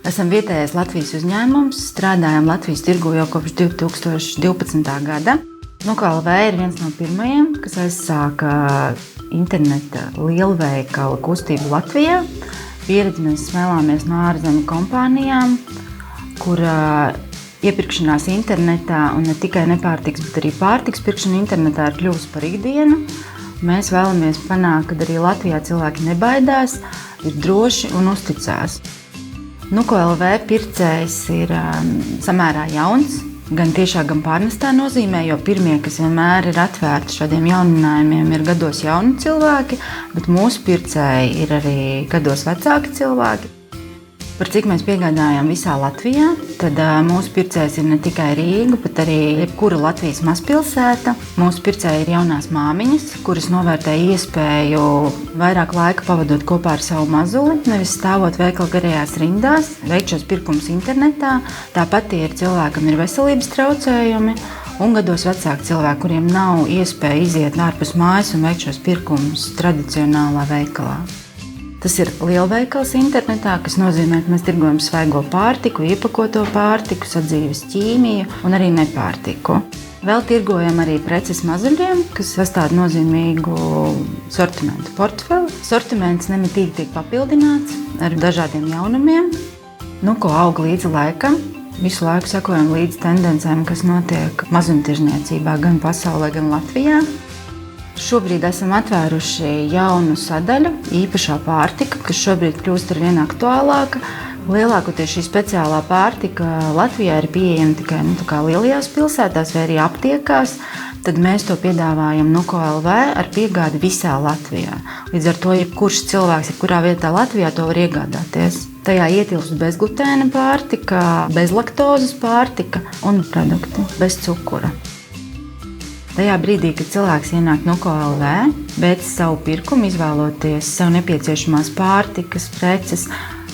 Esam vietējais Latvijas uzņēmums, strādājam Latvijas tirgū jau kopš 2012. gada. Nuko.lv ir viens no pirmajiem, kas aizsāka interneta lielveikalu kustību Latvijā. Pieredzi mēs smēlāmies no ārzemju kompānijām, kur iepirkšanās internetā, un ne tikai nepārtiks, bet arī pārtiks pirkšana internetā ir kļuvusi par ikdienu. Mēs vēlamies panākt, ka arī Latvijā cilvēki nebaidās, ir droši un uzticās. Nuko.lv pircējs ir samērā jauns, gan tiešā, gan pārnestā nozīmē, jo pirmie, kas vienmēr ir atvērti šādiem jauninājumiem, ir gados jauni cilvēki, bet mūsu pircēji ir arī gados vecāki cilvēki. Par cik mēs piegādājam visā Latvijā, tad mūsu pircējs ir ne tikai Rīga, bet arī jebkura Latvijas mazpilsēta. Mūsu pircēji ir jaunās māmiņas, kuras novērtē iespēju vairāk laika pavadot kopā ar savu mazuli, nevis stāvot veikala garajās rindās, veikt šos pirkumus internetā. Tāpat ir cilvēki, kam ir veselības traucējumi, un gados vecāki cilvēki, kuriem nav iespēja iziet ārpus mājas un veikt šos pirkumus tradicionālā veikalā. Tas ir lielveikals internetā, kas nozīmē, ka mēs tirgojam svaigo pārtiku, iepakoto pārtiku, sadzīves ķīmiju un arī nepārtiku. Vēl tirgojam arī preces mazuļiem, kas sastāv nozīmīgu sortimentu portfeli. Sortiments nemitīgi tiek papildināts ar dažādiem jaunumiem. Nuko aug līdzi laikam. Visu laiku sekojam līdzi tendencēm, kas notiek mazumtirdzniecībā gan pasaulē, gan Latvijā. Šobrīd esam atvēruši jaunu sadaļu, īpašā pārtika, kas šobrīd kļūst arvien aktuālāka. Lielākoties šī speciālā pārtika Latvijā ir pieejama tikai lielajās pilsētās vai arī aptiekās. Tad mēs to piedāvājam Nuko.lv ar piegādi visā Latvijā. Līdz ar to, jebkurš cilvēks, jebkurā vietā Latvijā to var iegādāties. Tajā ietilpst bezglutēna pārtika, bezlaktozes pārtika un produkti bez cukura. Tajā brīdī, kad cilvēks ienāk Nuko.lv, veic savu pirkumu, izvēloties sev nepieciešamās pārtikas preces,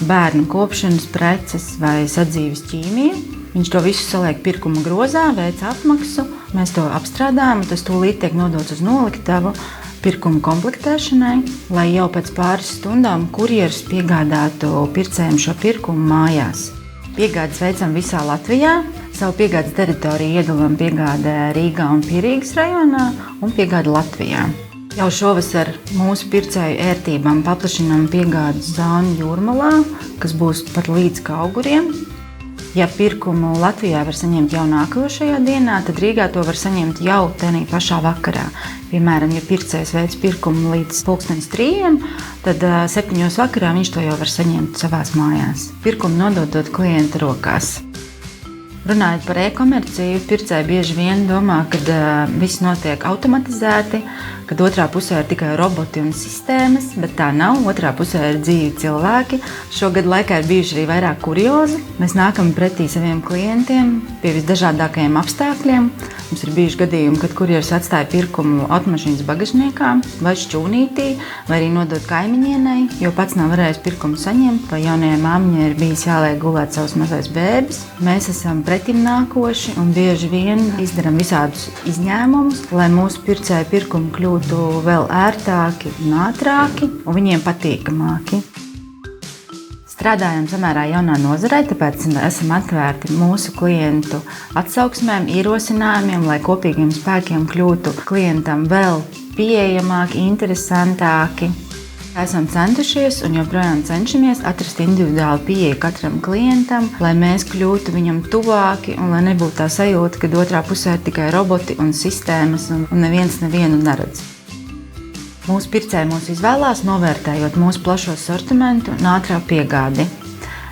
bērnu kopšanas preces vai sadzīves ķīmiju, viņš to visu saliek pirkuma grozā, veic apmaksu, mēs to apstrādājam, un tas tūlīt tiek nodots uz noliktavu pirkuma komplektēšanai, lai jau pēc pāris stundām kurjeris piegādātu pircējiem šo pirkumu mājās. Piegādes veicam visā Latvijā. Savu piegādes teritoriju iedalām piegādē Rīgā un Pierīgas rajonā un piegāde Latvijā. Jau šovasar mūsu pircēju ērtībām paplašinām piegādes zonu Jūrmalā, kas būs pat līdz Kauguriem. Ja pirkumu Latvijā var saņemt jau nākošajā dienā, tad Rīgā to var saņemt jau tenī pašā vakarā. Piemēram, ja pircējs veic pirkumu līdz 3:00, tad 7:00 vakarā viņš to jau var saņemt savās mājās. Pirkumu nododot klienta rokās. Runājot par e-komerciju, pircēji bieži vien domā, ka viss notiek automatizēti, kad otrā pusē ir tikai roboti un sistēmas, bet tā nav. Otrā pusē ir dzīvi cilvēki. Šogad laikā ir bijuši arī vairāk kuriozi. Mēs nākam pretī saviem klientiem pie visdažādākajiem apstākļiem. Mums ir bijuši gadījumi, kad kurjeris atstāja pirkumu automašīnas bagažniekā vai šķūnītī, vai arī nodot kaimiņienei, jo pats nav varējis pirkumu saņemt, vai jaunajai māmiņai ir bijis jāliek gulēt savs mazais bēbis. Mēs esam pretim nākoši un bieži vien izdaram visādus izņēmumus, lai mūsu pircēju pirkumi kļūtu vēl ērtāki un ātrāki un viņiem patīkamāki. Strādājam samērā jaunā nozarē, tāpēc esam atvērti mūsu klientu atsauksmēm, ierosinājumiem, lai kopīgiem spēkiem kļūtu klientam vēl pieejamāki, interesantāki. Esam centušies un joprojām cenšamies atrast individuālu pieeju katram klientam, lai mēs kļūtu viņam tuvāki un lai nebūtu tā sajūta, ka otrā pusē ir tikai roboti un sistēmas un neviens nevienu neredz. Mūsu pircēji mūs izvēlās, novērtējot mūsu plašo sortimentu un ātrā piegādi.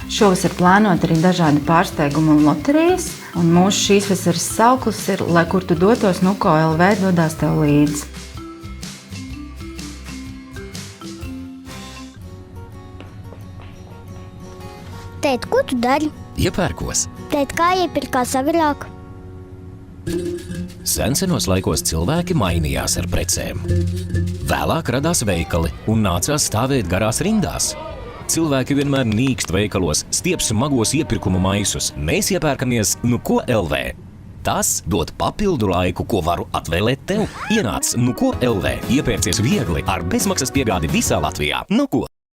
Šovasar plānot arī dažādi pārsteigumi un loterijas, un mūsu šīs vasaras sauklis ir, lai kur tu dotos, Nuko.lv dodās tev līdzi. Tēt, ko tu dari? Iepērkos. Tēt, kā iepirkās agrāk? Senos laikos cilvēki mainījās ar precēm. Vēlāk radās veikali un nācās stāvēt garās rindās. Cilvēki vienmēr nīkst veikalos, stiep smagos iepirkumu maisus. Mēs iepērkamies Nuko.lv. Tas dod papildu laiku, ko varu atvēlēt tev. Ienāc Nuko.lv, iepērcies viegli ar bezmaksas piegādi visā Latvijā. Nuko!